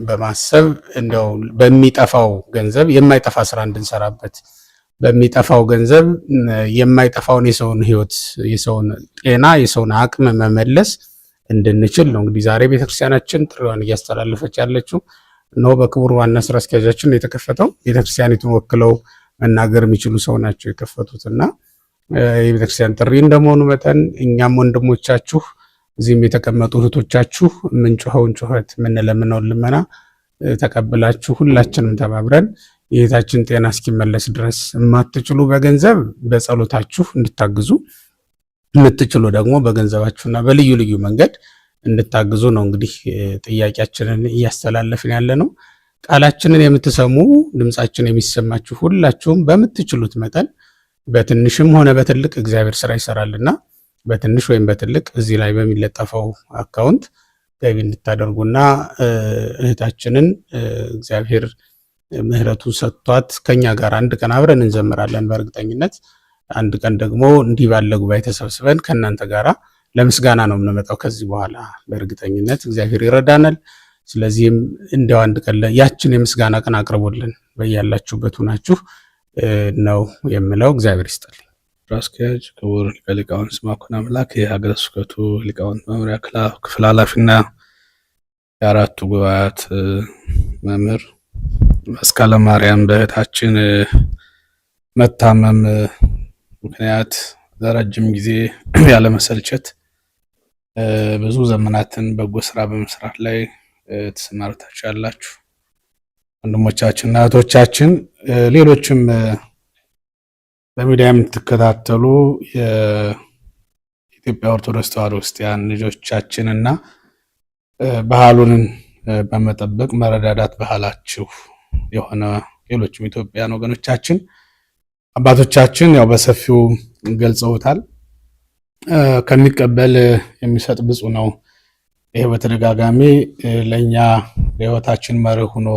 በማሰብ እንደው በሚጠፋው ገንዘብ የማይጠፋ ስራ እንድንሰራበት በሚጠፋው ገንዘብ የማይጠፋውን የሰውን ህይወት የሰውን ጤና የሰውን አቅም መመለስ እንድንችል ነው። እንግዲህ ዛሬ ቤተክርስቲያናችን ጥሪዋን እያስተላለፈች ያለችው ነው በክቡር ዋና ስራ አስኪያጃችን የተከፈተው። ቤተክርስቲያኒቱን ወክለው መናገር የሚችሉ ሰው ናቸው የከፈቱትና የቤተክርስቲያን ጥሪ እንደመሆኑ መጠን እኛም ወንድሞቻችሁ እዚህም የተቀመጡ እህቶቻችሁ ምንጮኸውን ጩኸት ምንለምነውን ልመና ተቀብላችሁ ሁላችንም ተባብረን የእህታችን ጤና እስኪመለስ ድረስ የማትችሉ በገንዘብ በጸሎታችሁ እንድታግዙ የምትችሉ ደግሞ በገንዘባችሁና በልዩ ልዩ መንገድ እንድታግዙ ነው እንግዲህ ጥያቄያችንን እያስተላለፍን ያለ ነው። ቃላችንን የምትሰሙ ድምጻችን የሚሰማችሁ ሁላችሁም በምትችሉት መጠን በትንሽም ሆነ በትልቅ እግዚአብሔር ስራ ይሰራልና በትንሽ ወይም በትልቅ እዚህ ላይ በሚለጠፈው አካውንት ገቢ እንድታደርጉና እህታችንን እግዚአብሔር ምህረቱን ሰጥቷት ከኛ ጋር አንድ ቀን አብረን እንዘምራለን። በእርግጠኝነት አንድ ቀን ደግሞ እንዲህ ባለ ጉባኤ ተሰብስበን ከእናንተ ጋራ ለምስጋና ነው የምንመጣው። ከዚህ በኋላ በእርግጠኝነት እግዚአብሔር ይረዳናል። ስለዚህም እንዲያው አንድ ቀን ያችን የምስጋና ቀን አቅርቦልን በያላችሁበት ሆናችሁ ነው የምለው። እግዚአብሔር ይስጥልኝ። ስራ አስኪያጅ ክቡር ሊቀ ሊቃውንት ስምዐኮነ አምላክ የሀገረ ስብከቱ ሊቃውንት መምሪያ ክፍል ኃላፊና የአራቱ ጉባኤያት መምህር መስቀለ ማርያም በእህታችን መታመም ምክንያት ለረጅም ጊዜ ያለመሰልቸት ብዙ ዘመናትን በጎ ስራ በመስራት ላይ ተሰማርታችሁ ያላችሁ ወንድሞቻችንና እህቶቻችን ሌሎችም በሚዲያ የምትከታተሉ የኢትዮጵያ ኦርቶዶክስ ተዋሕዶ ክርስቲያን ልጆቻችንና ባህሉን በመጠበቅ መረዳዳት ባህላችሁ የሆነ ሌሎችም ኢትዮጵያውያን ወገኖቻችን አባቶቻችን ያው በሰፊው ገልጸውታል። ከሚቀበል የሚሰጥ ብፁዕ ነው። ይሄ በተደጋጋሚ ለኛ ለህይወታችን መርህ ሆኖ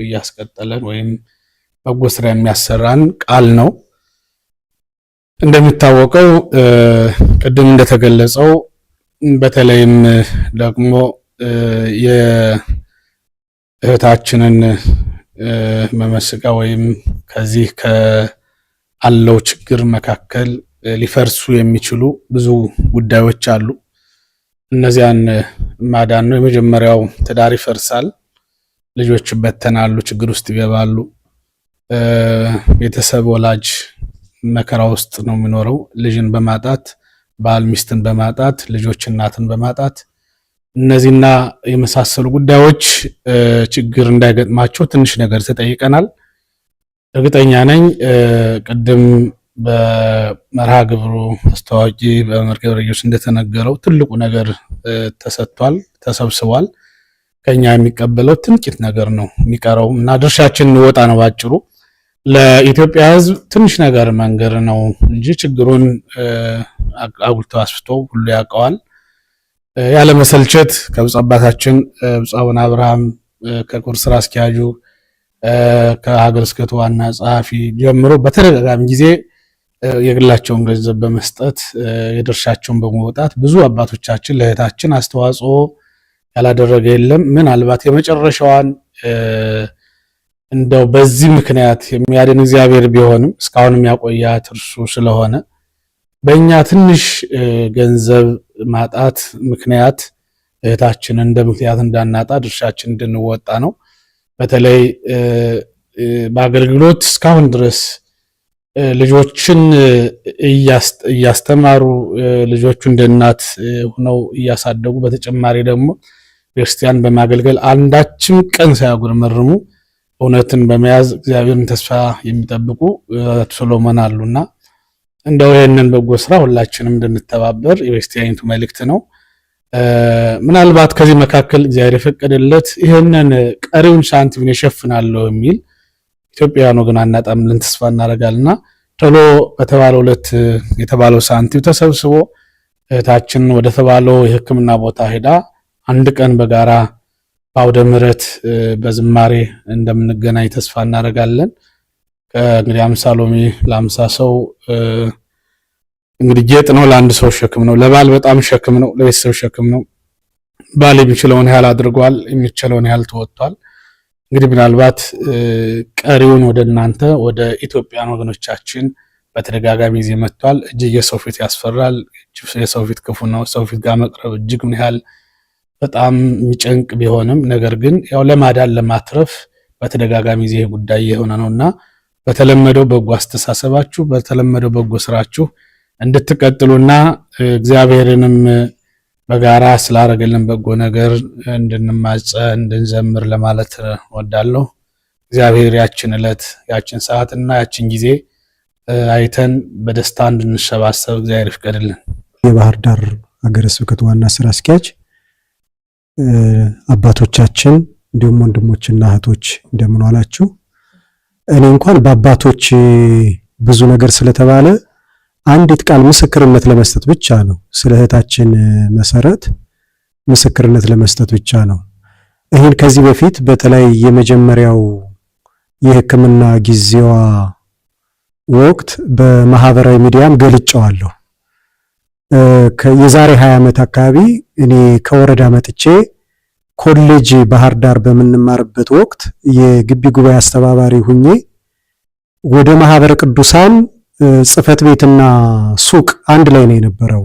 እያስቀጠለን ወይም በጎ ስራ የሚያሰራን ቃል ነው። እንደሚታወቀው ቅድም እንደተገለጸው በተለይም ደግሞ የእህታችንን መመስጋ ወይም ከዚህ ከአለው ችግር መካከል ሊፈርሱ የሚችሉ ብዙ ጉዳዮች አሉ። እነዚያን ማዳን ነው። የመጀመሪያው ትዳር ይፈርሳል፣ ልጆች ይበተናሉ፣ ችግር ውስጥ ይገባሉ። ቤተሰብ ወላጅ መከራ ውስጥ ነው የሚኖረው። ልጅን በማጣት ባል ሚስትን በማጣት ልጆች እናትን በማጣት እነዚህና የመሳሰሉ ጉዳዮች ችግር እንዳይገጥማቸው ትንሽ ነገር ተጠይቀናል። እርግጠኛ ነኝ ቅድም በመርሃ ግብሩ አስተዋቂ በመምህር ገብረየሱስ እንደተነገረው ትልቁ ነገር ተሰጥቷል፣ ተሰብስቧል። ከኛ የሚቀበለው ትንቂት ነገር ነው የሚቀረው እና ድርሻችን እንወጣ ነው ባጭሩ። ለኢትዮጵያ ሕዝብ ትንሽ ነገር መንገር ነው እንጂ ችግሩን አጉልቶ አስፍቶ ሁሉ ያውቀዋል። ያለ መሰልቸት ከብፁዕ አባታችን ብፁዕ አቡነ አብርሃም ከክቡር ስራ አስኪያጁ ከሀገረ ስብከቱ ዋና ጸሐፊ ጀምሮ በተደጋጋሚ ጊዜ የግላቸውን ገንዘብ በመስጠት የድርሻቸውን በመውጣት ብዙ አባቶቻችን ለእህታችን አስተዋጽኦ ያላደረገ የለም። ምናልባት የመጨረሻዋን እንደው በዚህ ምክንያት የሚያድን እግዚአብሔር ቢሆንም እስካሁንም ያቆያት እርሱ ስለሆነ በእኛ ትንሽ ገንዘብ ማጣት ምክንያት እህታችንን እንደ ምክንያት እንዳናጣ ድርሻችን እንድንወጣ ነው። በተለይ በአገልግሎት እስካሁን ድረስ ልጆችን እያስተማሩ ልጆቹ እንደ እናት ሆነው እያሳደጉ በተጨማሪ ደግሞ ክርስቲያን በማገልገል አንዳችም ቀን ሳያጉረመርሙ እውነትን በመያዝ እግዚአብሔርን ተስፋ የሚጠብቁ ሶሎሞን አሉና እንደው ይሄንን በጎ ስራ ሁላችንም እንድንተባበር የቤተክርስቲያኒቱ መልእክት ነው። ምናልባት ከዚህ መካከል እግዚአብሔር የፈቀደለት ይሄንን ቀሪውን ሳንቲም ይሸፍናል የሚል ኢትዮጵያውያን ወገን አናጣም ብለን ተስፋ እናደርጋልና ቶሎ በተባለው ዕለት የተባለው ሳንቲም ተሰብስቦ እህታችን ወደ ተባለው የሕክምና ቦታ ሄዳ አንድ ቀን በጋራ በአውደ ምሕረት በዝማሬ እንደምንገናኝ ተስፋ እናደርጋለን። እንግዲህ 50 ሎሚ ለ50 ሰው እንግዲህ ጌጥ ነው፣ ለአንድ ሰው ሸክም ነው። ለባል በጣም ሸክም ነው፣ ለቤተሰብ ሸክም ነው። ባል የሚችለውን ያህል አድርጓል፣ የሚችለውን ያህል ተወጥቷል። እንግዲህ ምናልባት ቀሪውን ወደ እናንተ ወደ ኢትዮጵያን ወገኖቻችን በተደጋጋሚ ጊዜ መጥቷል። እጅግ የሰው ፊት ያስፈራል። የሰው ፊት ክፉ ነው። ሰው ፊት ጋር መቅረብ እጅግ ምን ያህል በጣም የሚጨንቅ ቢሆንም ነገር ግን ያው ለማዳን ለማትረፍ በተደጋጋሚ ጊዜ ጉዳይ የሆነ ነውና በተለመደው በጎ አስተሳሰባችሁ በተለመደው በጎ ስራችሁ እንድትቀጥሉና እግዚአብሔርንም በጋራ ስላደረገልን በጎ ነገር እንድንማጸን እንድንዘምር ለማለት ወዳለሁ። እግዚአብሔር ያችን ዕለት ያችን ሰዓትና ያችን ጊዜ አይተን በደስታ እንድንሰባሰብ እግዚአብሔር ይፍቀድልን። የባህር ዳር ሀገረ ስብከት ዋና ስራ አስኪያጅ አባቶቻችን እንዲሁም ወንድሞችና እህቶች እንደምን ዋላችሁ። እኔ እንኳን በአባቶች ብዙ ነገር ስለተባለ አንዲት ቃል ምስክርነት ለመስጠት ብቻ ነው። ስለ እህታችን መሰረት ምስክርነት ለመስጠት ብቻ ነው። ይህን ከዚህ በፊት በተለይ የመጀመሪያው የሕክምና ጊዜዋ ወቅት በማህበራዊ ሚዲያም ገልጫዋለሁ። የዛሬ 20 ዓመት አካባቢ እኔ ከወረዳ መጥቼ ኮሌጅ ባህር ዳር በምንማርበት ወቅት የግቢ ጉባኤ አስተባባሪ ሁኜ ወደ ማህበረ ቅዱሳን ጽፈት ቤትና ሱቅ አንድ ላይ ነው የነበረው።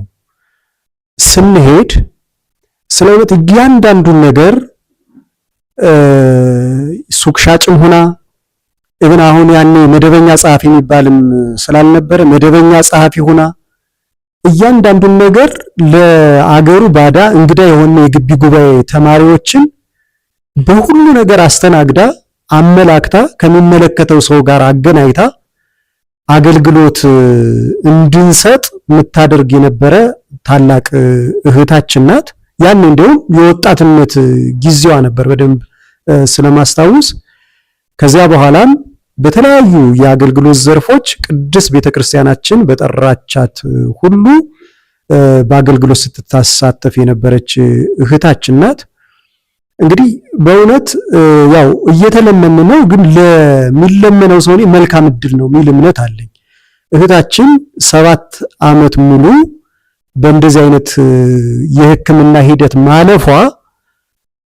ስንሄድ ስለዚህ እያንዳንዱን ነገር ሱቅ ሻጭም ሆና ኢቭን አሁን ያኔ መደበኛ ጸሐፊ የሚባልም ስላልነበረ መደበኛ ጸሐፊ ሆና እያንዳንዱን ነገር ለአገሩ ባዳ እንግዳ የሆነ የግቢ ጉባኤ ተማሪዎችን በሁሉ ነገር አስተናግዳ አመላክታ ከሚመለከተው ሰው ጋር አገናኝታ አገልግሎት እንድንሰጥ የምታደርግ የነበረ ታላቅ እህታችን ናት። ያን እንደውም የወጣትነት ጊዜዋ ነበር በደንብ ስለማስታወስ። ከዚያ በኋላም በተለያዩ የአገልግሎት ዘርፎች ቅድስት ቤተክርስቲያናችን በጠራቻት ሁሉ በአገልግሎት ስትሳተፍ የነበረች እህታችን ናት። እንግዲህ በእውነት ያው እየተለመነ ነው፣ ግን ለሚለመነው ሰው መልካም እድል ነው የሚል እምነት አለኝ። እህታችን 7 ዓመት ሙሉ በእንደዚህ አይነት የሕክምና ሂደት ማለፏ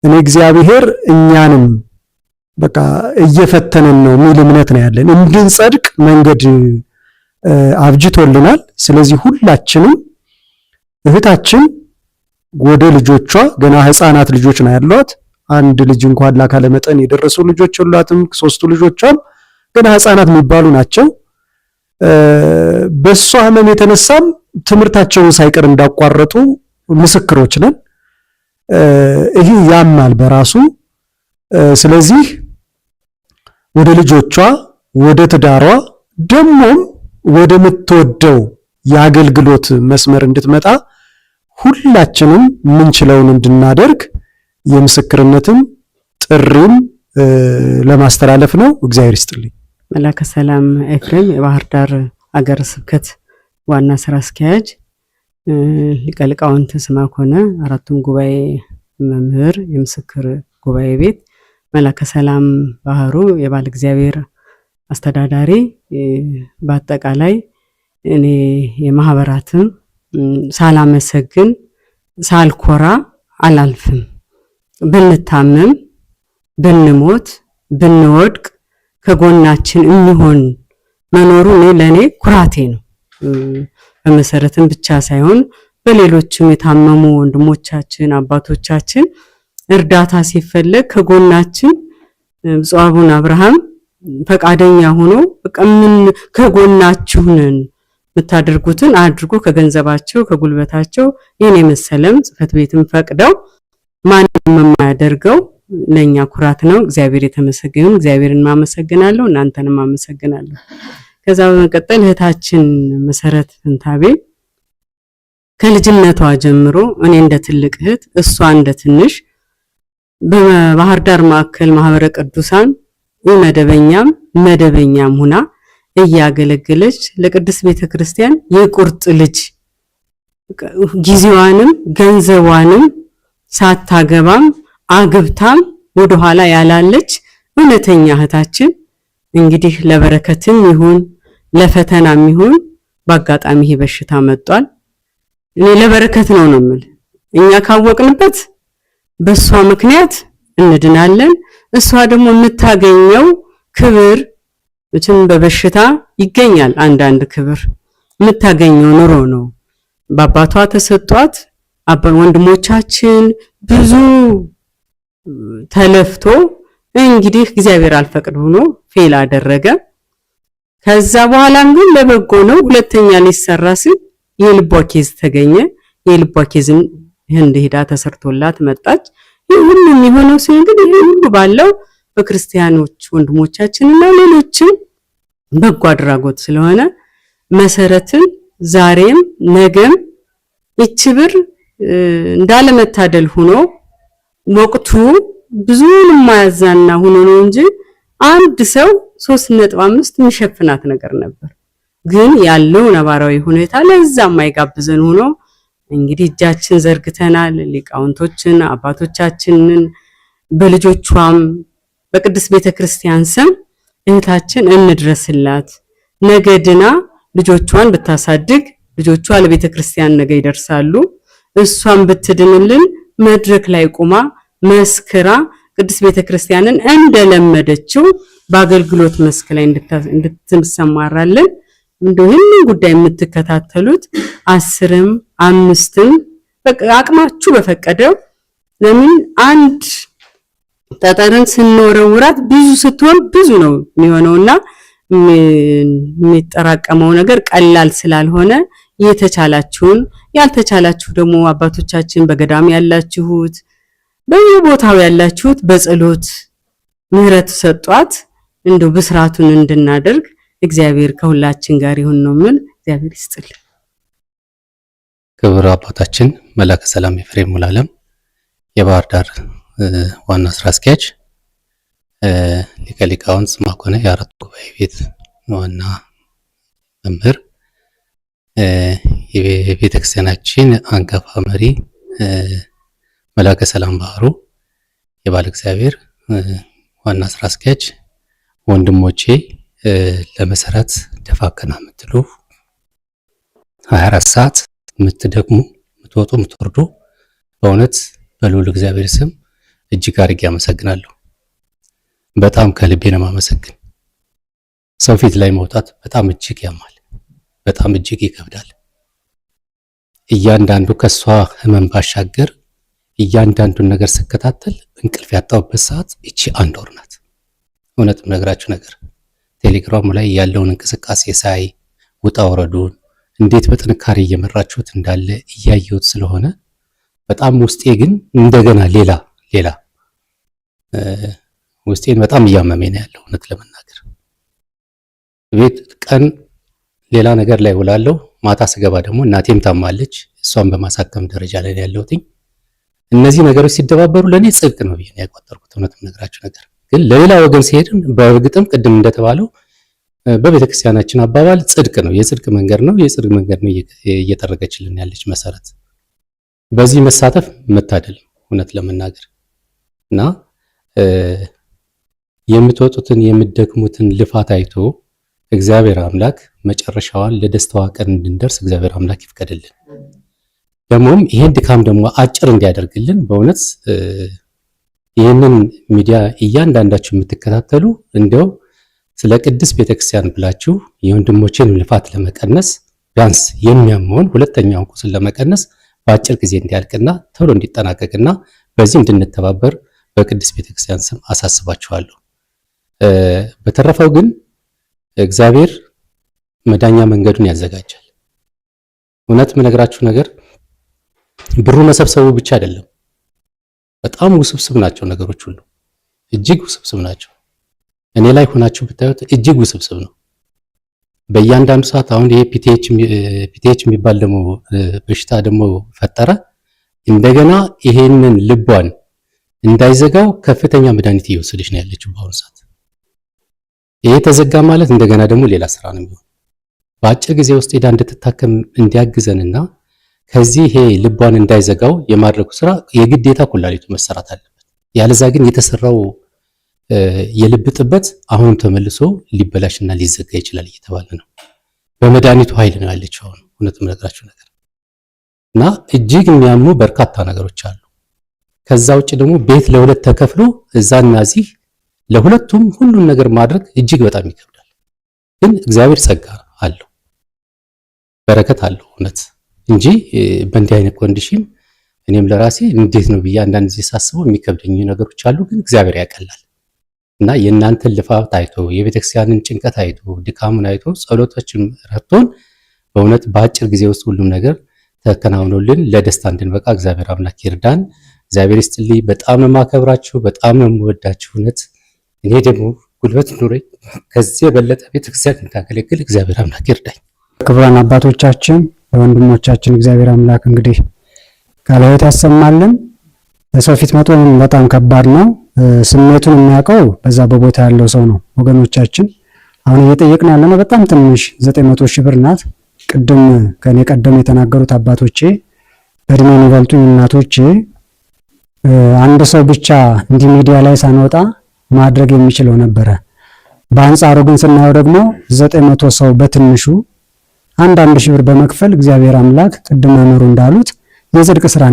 እኔ እግዚአብሔር እኛንም በቃ እየፈተነን ነው የሚል እምነት ነው ያለን። እንድንጸድቅ መንገድ አብጅቶልናል። ስለዚህ ሁላችንም እህታችን ወደ ልጆቿ ገና ህፃናት ልጆች ነው ያሏት። አንድ ልጅ እንኳን ለአካለ መጠን የደረሱ ልጆች የሏትም። 3ቱ ልጆቿም ገና ህፃናት የሚባሉ ናቸው። በሷ ህመም የተነሳም ትምህርታቸውን ሳይቀር እንዳቋረጡ ምስክሮች ነን። ይህ ያማል በራሱ። ስለዚህ ወደ ልጆቿ ወደ ትዳሯ ደሞም ወደ ምትወደው የአገልግሎት መስመር እንድትመጣ ሁላችንም ምንችለውን እንድናደርግ የምስክርነትም ጥሪም ለማስተላለፍ ነው። እግዚአብሔር ይስጥልኝ። መላከ ሰላም ኤፍሬም የባህር ዳር ሀገረ ስብከት ዋና ስራ አስኪያጅ፣ ሊቀ ሊቃውንት ስምዐኮነ አራቱም ጉባኤ መምህር፣ የምስክር ጉባኤ ቤት፣ መላከ ሰላም ባህሩ የባለ እግዚአብሔር አስተዳዳሪ፣ በአጠቃላይ እኔ የማህበራትም ሳላመሰግን ሳልኮራ አላልፍም። ብንታመም ብንሞት ብንወድቅ ከጎናችን የሚሆን መኖሩ ለኔ ኩራቴ ነው። በመሰረትም ብቻ ሳይሆን በሌሎችም የታመሙ ወንድሞቻችን አባቶቻችን እርዳታ ሲፈለግ ከጎናችን ብፁዕ አቡነ አብርሃም ፈቃደኛ ሆኖ በቃ ምን ከጎናችሁ ነን የምታደርጉትን አድርጎ ከገንዘባቸው ከጉልበታቸው የኔ መሰለም ጽፈት ቤትም ፈቅደው ማንንም የማያደርገው ለኛ ኩራት ነው። እግዚአብሔር የተመሰገነ። እግዚአብሔርን ማመሰግናለሁ፣ እናንተንም ማመሰግናለሁ። ከዛ በመቀጠል እህታችን መሰረት ፍንታቤ ከልጅነቷ ጀምሮ እኔ እንደ ትልቅ እህት እሷ እንደ ትንሽ በባህር ዳር ማዕከል ማህበረ ቅዱሳን መደበኛም መደበኛም ሆና እያገለገለች ለቅድስት ቤተክርስቲያን የቁርጥ ልጅ ጊዜዋንም ገንዘቧንም ሳታገባም አግብታም ወደ ኋላ ያላለች እውነተኛ እህታችን እንግዲህ ለበረከትም ይሁን ለፈተናም ይሁን በአጋጣሚ ይሄ በሽታ መጥቷል። እኔ ለበረከት ነው የምል። እኛ ካወቅንበት በሷ ምክንያት እንድናለን። እሷ ደግሞ የምታገኘው ክብር መቼም በበሽታ ይገኛል። አንዳንድ ክብር የምታገኘው ኑሮ ነው። በአባቷ ተሰጧት ወንድሞቻችን ብዙ ተለፍቶ እንግዲህ እግዚአብሔር አልፈቅድ ሆኖ ፌል አደረገ። ከዛ በኋላም ግን ለበጎ ነው። ሁለተኛ ሊሰራ ሲል የልቧ ኬዝ ተገኘ። የልቧ ኬዝን ህንድ ሄዳ ተሰርቶላት መጣች። ይህ ሁሉ የሚሆነው ሲል እንግዲህ ይህ ሁሉ ባለው በክርስቲያኖች ወንድሞቻችንና ሌሎችም በጎ አድራጎት ስለሆነ መሰረትን ዛሬም ነገም ይህች ብር እንዳለመታደል ሆኖ ወቅቱ ብዙም ማያዛና ሆኖ ነው እንጂ አንድ ሰው 3.5 የሚሸፍናት ነገር ነበር። ግን ያለው ነባራዊ ሁኔታ ለዛ የማይጋብዘን ሆኖ እንግዲህ እጃችን ዘርግተናል። ሊቃውንቶችን አባቶቻችንን በልጆቿም በቅድስት ቤተክርስቲያን ስም እህታችን እንድረስላት። ነገ ድና ልጆቿን ብታሳድግ ልጆቿ ለቤተክርስቲያን ነገ ይደርሳሉ። እሷን ብትድንልን መድረክ ላይ ቆማ መስክራ ቅድስት ቤተክርስቲያንን እንደለመደችው በአገልግሎት መስክ ላይ እንድትሰማራለን። እንደው ይህንን ጉዳይ የምትከታተሉት 10ም 5ም አቅማችሁ በፈቀደው ለምን አንድ ጠጠርን ስንወረውራት ብዙ ስትሆን ብዙ ነው የሚሆነውና የሚጠራቀመው ነገር ቀላል ስላልሆነ የተቻላችሁን ያልተቻላችሁ ደግሞ አባቶቻችን በገዳም ያላችሁት በየቦታው ያላችሁት በጸሎት ምህረት ሰጧት እንደው ብስራቱን እንድናደርግ እግዚአብሔር ከሁላችን ጋር ይሁን ነው ምን እግዚአብሔር ይስጥልን። ክቡር አባታችን መላከ ሰላም ኤፍሬም ሙሉዓለም የባህር ዳር ዋና ስራ አስኪያጅ፣ ሊቀ ሊቃውንት ስምዐኮነ የአራቱ ጉባኤ ቤት ዋና መምህር፣ የቤተክርስቲያናችን አንጋፋ መሪ መላከ ሰላም ባህሩ የባለ እግዚአብሔር ዋና ስራ አስኪያጅ፣ ወንድሞቼ ለመሰረት ደፋ ቀና የምትሉ 24 ሰዓት የምትደክሙ የምትወጡ የምትወርዱ በእውነት በልዑል እግዚአብሔር ስም እጅግ አድርጌ አመሰግናለሁ። በጣም ከልቤ ነው የማመሰግን። ሰው ፊት ላይ መውጣት በጣም እጅግ ያማል፣ በጣም እጅግ ይከብዳል። እያንዳንዱ ከሷ ህመም ባሻገር እያንዳንዱን ነገር ስከታተል እንቅልፍ ያጣሁበት ሰዓት እቺ 1 ወር ናት። እውነት የምነግራችሁ ነገር ቴሌግራሙ ላይ ያለውን እንቅስቃሴ ሳይ ውጣ ወረዱን እንዴት በጥንካሬ እየመራችሁት እንዳለ እያየሁት ስለሆነ በጣም ውስጤ ግን እንደገና ሌላ ውስጤን በጣም እያመመኝ ነው ያለው። እውነት ለመናገር ቤት ቀን ሌላ ነገር ላይ ውላለሁ፣ ማታ ስገባ ደግሞ እናቴም ታማለች፣ እሷን በማሳከም ደረጃ ላይ ያለሁት። እነዚህ ነገሮች ሲደባበሩ ለኔ ጽድቅ ነው ብዬ ነው ያቆጠርኩት። እውነት የምነግራችሁ ነገር ግን ለሌላ ወገን ሲሄድም በእርግጥም ቅድም እንደተባለው በቤተክርስቲያናችን አባባል ጽድቅ ነው፣ የጽድቅ መንገድ ነው፣ የጽድቅ መንገድ ነው እየተረገችልን ያለች መሰረት። በዚህ መሳተፍ መታደል እውነት ለመናገር እና የምትወጡትን የምትደክሙትን ልፋት አይቶ እግዚአብሔር አምላክ መጨረሻዋን ለደስታዋ ቀን እንድንደርስ እግዚአብሔር አምላክ ይፍቀድልን። ደግሞም ይሄን ድካም ደግሞ አጭር እንዲያደርግልን በእውነት ይህንን ሚዲያ እያንዳንዳችሁ የምትከታተሉ እንደው ስለ ቅድስት ቤተክርስቲያን ብላችሁ የወንድሞችን ልፋት ለመቀነስ ቢያንስ የሚያመውን ሁለተኛውን ቁስል ለመቀነስ በአጭር ጊዜ እንዲያልቅና ቶሎ እንዲጠናቀቅና በዚህ እንድንተባበር በቅድስት ቤተክርስቲያን ስም አሳስባችኋለሁ። በተረፈው ግን እግዚአብሔር መዳኛ መንገዱን ያዘጋጃል። እውነት የምነግራችሁ ነገር ብሩ መሰብሰቡ ብቻ አይደለም። በጣም ውስብስብ ናቸው ነገሮች ሁሉ እጅግ ውስብስብ ናቸው። እኔ ላይ ሆናችሁ ብታዩት እጅግ ውስብስብ ነው። በእያንዳንዱ ሰዓት አሁን ይሄ ፒቲኤች የሚባል ደግሞ በሽታ ደግሞ ፈጠረ። እንደገና ይሄንን ልቧን እንዳይዘጋው ከፍተኛ መድኃኒት እየወሰደች ነው ያለችው በአሁኑ ሰዓት። ይሄ ተዘጋ ማለት እንደገና ደግሞ ሌላ ስራ ነው የሚሆነው። በአጭር ጊዜ ውስጥ ሄዳ እንድትታከም እንዲያግዘንና ከዚህ ይሄ ልቧን እንዳይዘጋው የማድረጉ ስራ የግዴታ ኩላሊቱ መሰራት አለበት። ያለዛ ግን የተሰራው የልብ ጥበት አሁን ተመልሶ ሊበላሽና ሊዘጋ ይችላል እየተባለ ነው። በመድኃኒቱ ኃይል ነው ያለችው አሁን እውነት የምነግራችሁ ነገር እና እጅግ የሚያሙ በርካታ ነገሮች አሉ። ከዛ ውጭ ደግሞ ቤት ለሁለት ተከፍሎ እዛና እዚህ ለሁለቱም ሁሉን ነገር ማድረግ እጅግ በጣም ይከብዳል። ግን እግዚአብሔር ጸጋ አለው፣ በረከት አለው እውነት እንጂ በእንዲህ አይነት ኮንዲሽን እኔም ለራሴ እንዴት ነው ብዬ አንዳንድ ጊዜ ሳስበው የሚከብደኝ ነገሮች አሉ። ግን እግዚአብሔር ያቀላል እና የእናንተን ልፋት አይቶ የቤተክርስቲያንን ጭንቀት አይቶ ድካሙን አይቶ ጸሎቶችን ረድቶን በእውነት በአጭር ጊዜ ውስጥ ሁሉም ነገር ተከናውኖልን ለደስታ እንድንበቃ እግዚአብሔር አምላክ ይርዳን። እግዚአብሔር ይስጥልኝ። በጣም ነው የማከብራችሁ፣ በጣም ነው የምወዳችሁ። እውነት እኔ ደግሞ ጉልበት ኑሮኝ ከዚህ የበለጠ ቤተክርስቲያን እንዳገለግል እግዚአብሔር አምላክ ይርዳኝ። ክቡራን አባቶቻችን ወንድሞቻችን እግዚአብሔር አምላክ እንግዲህ ቃለ ሕይወት ያሰማልን። በሰው ፊት መጦም በጣም ከባድ ነው። ስሜቱን የሚያውቀው በዛ በቦታ ያለው ሰው ነው። ወገኖቻችን አሁን እየጠየቅን ያለነው በጣም ትንሽ 900 ሺህ ብር ናት። ቅድም ከኔ ቀደም የተናገሩት አባቶቼ በእድሜ የሚበልጡኝ እናቶቼ አንድ ሰው ብቻ እንዲህ ሚዲያ ላይ ሳንወጣ ማድረግ የሚችለው ነበረ። በአንጻሩ ግን ስናየው ደግሞ 900 ሰው በትንሹ አንድ ሺህ ብር በመክፈል እግዚአብሔር አምላክ ቅድም መምህሩ እንዳሉት የጽድቅ ስራ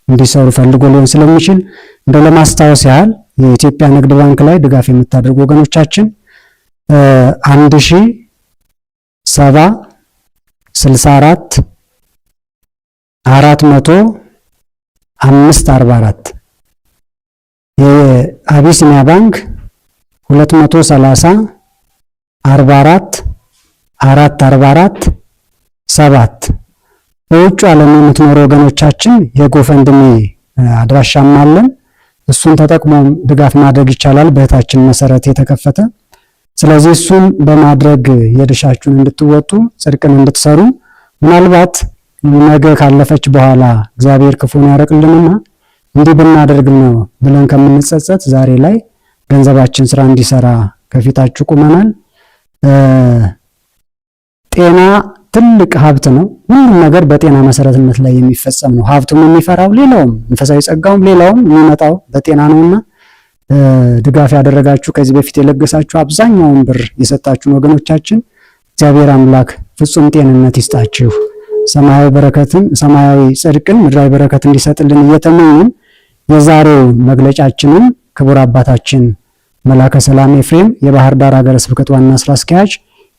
እንዲሰሩ ፈልጎ ሊሆን ስለሚችል እንደው ለማስታወስ ያህል የኢትዮጵያ ንግድ ባንክ ላይ ድጋፍ የምታደርጉ ወገኖቻችን 1070 64 400 544 የአቢሲኒያ ባንክ 230 44 444 7 በውጭ ዓለም የምትኖሩ ወገኖቻችን የጎፈንድሚ አድራሻም አለን። እሱን ተጠቅሞ ድጋፍ ማድረግ ይቻላል። በእህታችን መሰረት የተከፈተ። ስለዚህ እሱን በማድረግ የድርሻችሁን እንድትወጡ ጽድቅን እንድትሰሩ ምናልባት ነገ ካለፈች በኋላ እግዚአብሔር ክፉን ያረቅልንና እንዲህ ብናደርግ ነው ብለን ከምንጸጸት ዛሬ ላይ ገንዘባችን ስራ እንዲሰራ ከፊታችሁ ቁመናል። ጤና ትልቅ ሀብት ነው። ሁሉም ነገር በጤና መሰረትነት ላይ የሚፈጸም ነው። ሀብቱም የሚፈራው ሌላውም መንፈሳዊ ጸጋውም ሌላውም የሚመጣው በጤና ነውና ድጋፍ ያደረጋችሁ ከዚህ በፊት የለገሳችሁ አብዛኛውን ብር የሰጣችሁን ወገኖቻችን እግዚአብሔር አምላክ ፍጹም ጤንነት ይስጣችሁ። ሰማያዊ በረከትን ሰማያዊ ጽድቅን ምድራዊ በረከት እንዲሰጥልን እየተመኘን የዛሬው መግለጫችንን ክቡር አባታችን መላከ ሰላም ኤፍሬም የባህር ዳር ሀገረ ስብከት ዋና ስራ አስኪያጅ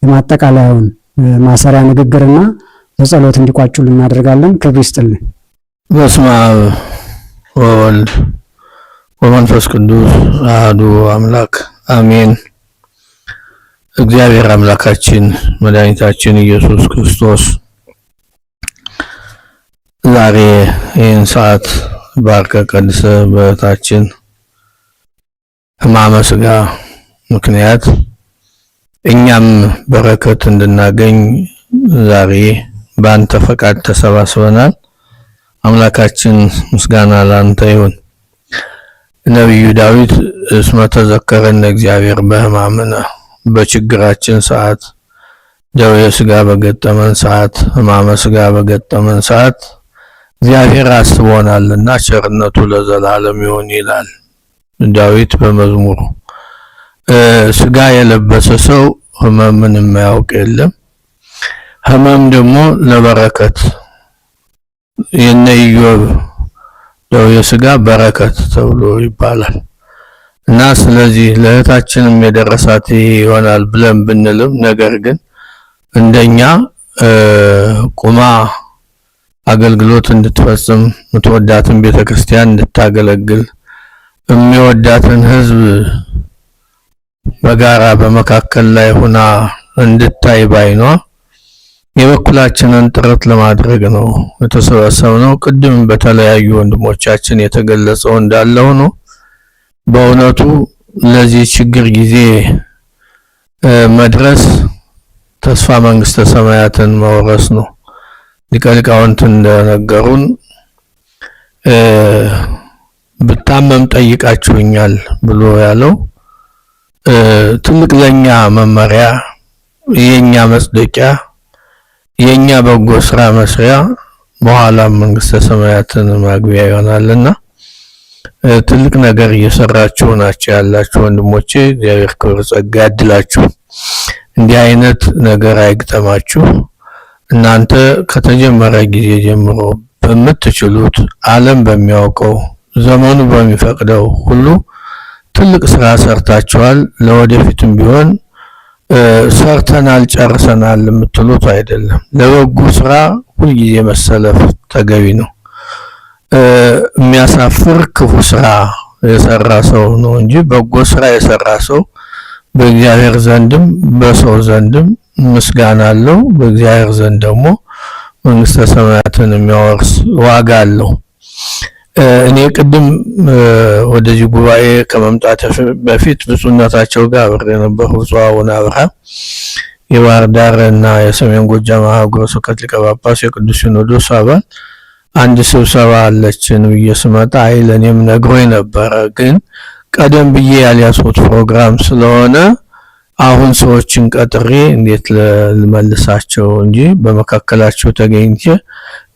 የማጠቃለያውን ማሰሪያ ንግግርና በጸሎት እንዲቋጩልን እናደርጋለን። ክብር ይስጥልን። በስመ አብ ወወልድ ወመንፈስ ቅዱስ አሐዱ አምላክ አሜን። እግዚአብሔር አምላካችን መድኃኒታችን ኢየሱስ ክርስቶስ ዛሬ ይህን ሰዓት ባርከ ቀድሰ በእህታችን ሕማመ ሥጋ ምክንያት እኛም በረከት እንድናገኝ ዛሬ በአንተ ፈቃድ ተሰባስበናል። አምላካችን ምስጋና ላንተ ይሁን። ነቢዩ ዳዊት እስመ ተዘከረነ እግዚአብሔር በሕማምነ፣ በችግራችን ሰዓት፣ ደዌ ሥጋ በገጠመን ሰዓት፣ ሕማመ ሥጋ በገጠመን ሰዓት እግዚአብሔር አስቦናልና ቸርነቱ ለዘላለም ይሁን ይላል ዳዊት በመዝሙሩ። ሥጋ የለበሰ ሰው ሕመምን የማያውቅ የለም። ሕመም ደግሞ ለበረከት የነ ኢዮብ ደዌ ሥጋ በረከት ተብሎ ይባላል እና ስለዚህ ለእህታችንም የደረሳት ይሄ ይሆናል ብለን ብንልም ነገር ግን እንደኛ ቁማ አገልግሎት እንድትፈጽም የምትወዳትን ቤተክርስቲያን እንድታገለግል የሚወዳትን ሕዝብ በጋራ በመካከል ላይ ሆና እንድታይ ባይኗ የበኩላችንን ጥረት ለማድረግ ነው የተሰበሰብነው። ቅድም በተለያዩ ወንድሞቻችን የተገለጸው እንዳለው ነው። በእውነቱ ለዚህ ችግር ጊዜ መድረስ ተስፋ መንግስተ ሰማያትን መውረስ ነው። ሊቀ ሊቃውንት እንደነገሩን ብታመም ጠይቃችሁኛል ብሎ ያለው ትልቅ ለኛ መመሪያ፣ የኛ መጽደቂያ፣ የኛ በጎ ስራ መስሪያ፣ በኋላም መንግስተ ሰማያትን ማግቢያ ይሆናልና ትልቅ ነገር እየሰራችሁ ናቸው ያላችሁ ወንድሞቼ። እግዚአብሔር ክብር ጸጋ ያድላችሁ። እንዲህ አይነት ነገር አይግጠማችሁ። እናንተ ከተጀመረ ጊዜ ጀምሮ በምትችሉት ዓለም በሚያውቀው ዘመኑ በሚፈቅደው ሁሉ ትልቅ ስራ ሰርታችኋል። ለወደፊትም ቢሆን ሰርተናል ጨርሰናል የምትሉት አይደለም። ለበጎ ስራ ሁልጊዜ መሰለፍ ተገቢ ነው። የሚያሳፍር ክፉ ስራ የሰራ ሰው ነው እንጂ በጎ ስራ የሰራ ሰው በእግዚአብሔር ዘንድም በሰው ዘንድም ምስጋና አለው። በእግዚአብሔር ዘንድ ደግሞ መንግስተ ሰማያትን የሚያወርስ ዋጋ አለው። እኔ ቅድም ወደዚህ ጉባኤ ከመምጣት በፊት ብፁዕነታቸው ጋር አብሬ ነበር። ብፁዕ አቡነ አብርሃም የባህር ዳር እና የሰሜን ጎጃም ሀገረ ስብከት ሊቀ ጳጳስ የቅዱስ ሲኖዶስ አባል አንድ ስብሰባ አለችን ብዬ ስመጣ ለእኔም ነግሮኝ ነበረ። ግን ቀደም ብዬ ያልያዝኩት ፕሮግራም ስለሆነ አሁን ሰዎችን ቀጥሬ እንዴት ልመልሳቸው እንጂ በመካከላቸው ተገኝቼ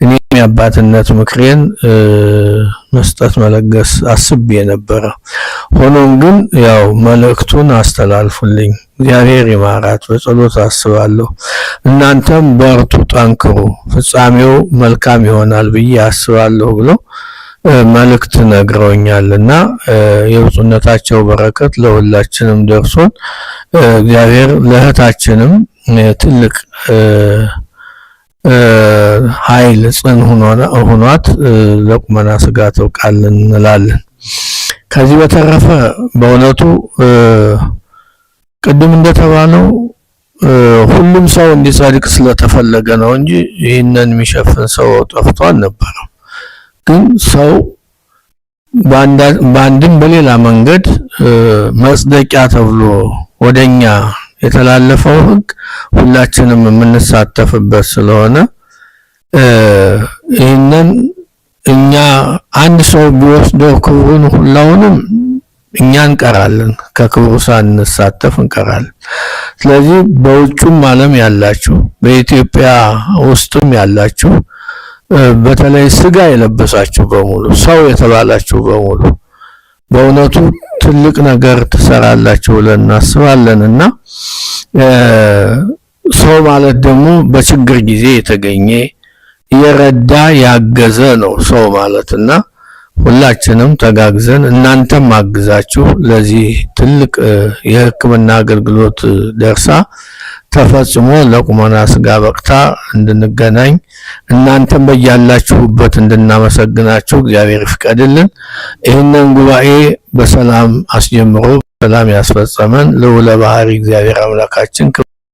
እኔ የአባትነት ምክሬን መስጠት መለገስ አስቤ ነበረ። ሆኖም ግን ያው መልእክቱን አስተላልፉልኝ። እግዚአብሔር ይማራት፣ በጸሎት አስባለሁ። እናንተም በርቱ፣ ጠንክሩ፣ ፍጻሜው መልካም ይሆናል ብዬ አስባለሁ ብሎ መልእክት ነግረውኛልና የብፁዕነታቸው በረከት ለሁላችንም ደርሶን እግዚአብሔር ለእህታችንም ትልቅ ኃይል ጽን ሆኗት ለቁመና ስጋ ትብቃልን እንላለን። ከዚህ በተረፈ በእውነቱ ቅድም እንደተባለው ሁሉም ሰው እንዲጸድቅ ስለተፈለገ ነው እንጂ ይህንን የሚሸፍን ሰው ጠፍቶ አልነበረም። ግን ሰው በአንድም በሌላ መንገድ መጽደቂያ ተብሎ ወደኛ የተላለፈው ሕግ ሁላችንም የምንሳተፍበት ስለሆነ ይህንን እኛ አንድ ሰው ቢወስደው ክብሩን ሁላውንም እኛ እንቀራለን፣ ከክብሩ ሳንሳተፍ እንቀራለን። ስለዚህ በውጩም ዓለም ያላችሁ በኢትዮጵያ ውስጥም ያላችሁ በተለይ ስጋ የለበሳችሁ በሙሉ ሰው የተባላችሁ በሙሉ በእውነቱ ትልቅ ነገር ትሰራላችሁ ብለን እናስባለንና ሰው ማለት ደግሞ በችግር ጊዜ የተገኘ የረዳ ያገዘ ነው ሰው ማለትና ሁላችንም ተጋግዘን እናንተም አግዛችሁ ለዚህ ትልቅ የሕክምና አገልግሎት ደርሳ ተፈጽሞ ለቁመና ስጋ በቅታ እንድንገናኝ እናንተም በያላችሁበት እንድናመሰግናችሁ እግዚአብሔር ይፍቀድልን። ይህንን ጉባኤ በሰላም አስጀምሮ በሰላም ያስፈጸመን ልዑለ ባሕሪ እግዚአብሔር አምላካችን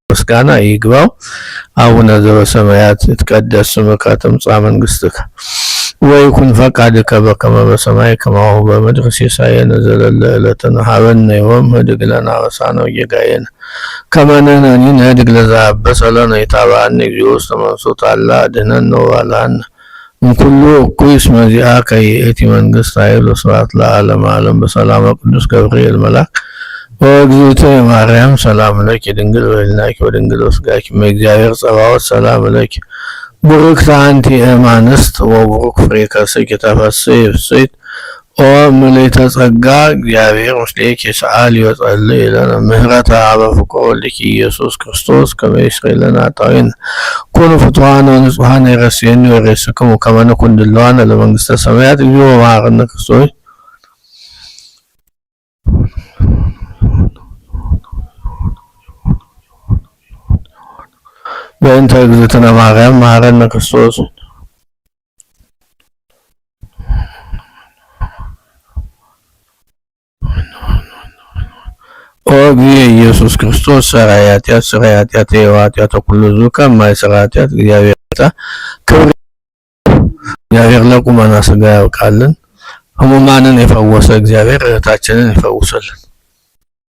ምስጋና ይግባው። አቡነ ዘበሰማያት ይትቀደስ ስምከ ትምጻእ መንግሥትከ ወይኩን ፈቃድከ በከመ በሰማይ ከማሁ በምድር ሲሳየነ ዘለለ ዕለትነ ሀበነ ዮም ህድግ ለነ አበሳነ ወጌጋየነ ከመ ንሕነኒ ንህድግ ለዘአበሰ ለነ ኢታብአነ እግዚኦ ውስተ መንሱት አላ አድኅነነ ወባልሐነ እምኩሉ እኩይ እስመ ዚአከ ይእቲ መንግሥት ኃይል ወስብሐት ለዓለመ ዓለም። በሰላመ ቅዱስ ገብርኤል መልአክ ወእግዝእትየ ማርያም ሰላም ለኪ ድንግል በሕሊናኪ ወድንግል በሥጋኪ እምእግዚአብሔር ጸባኦት ሰላም ለኪ ቡርክት አንቲ እማንስት ወቡሩክ ፍሬ ከርሥኪ ተፈሥሒ ፍሥሕት ኦ ምልዕተ ጸጋ እግዚአብሔር ምስሌኪ ሰአሊ ወጸልይ ለነ ምህረተ ኀበ ፍቁር ወልድኪ ኢየሱስ ክርስቶስ ከመ ይስረይ ለነ ኃጣውኢነ ኩኑ ፍቱሐነ ወንጹሐነ ይረስየኒ ወይሬስክሙ ከመ ንኩን ድሉዋነ ለመንግሥተ ሰማያት እግዚኦ መሐረነ ክርስቶስ በእንተ እግዝእትነ ማርያም መሐረነ ክርስቶስ ኦ እግዚእ ኢየሱስ ክርስቶስ ሠራይ ኃጢአት ሠራይ ኃጢአት የኃጢአተ ኩሉ ሕዝብ ከማይሠራ ኃጢአት እግዚአብሔር ለቁመና ስጋ ያውቃልን። ሕሙማንን የፈወሰ እግዚአብሔር እህታችንን ይፈውሰልን።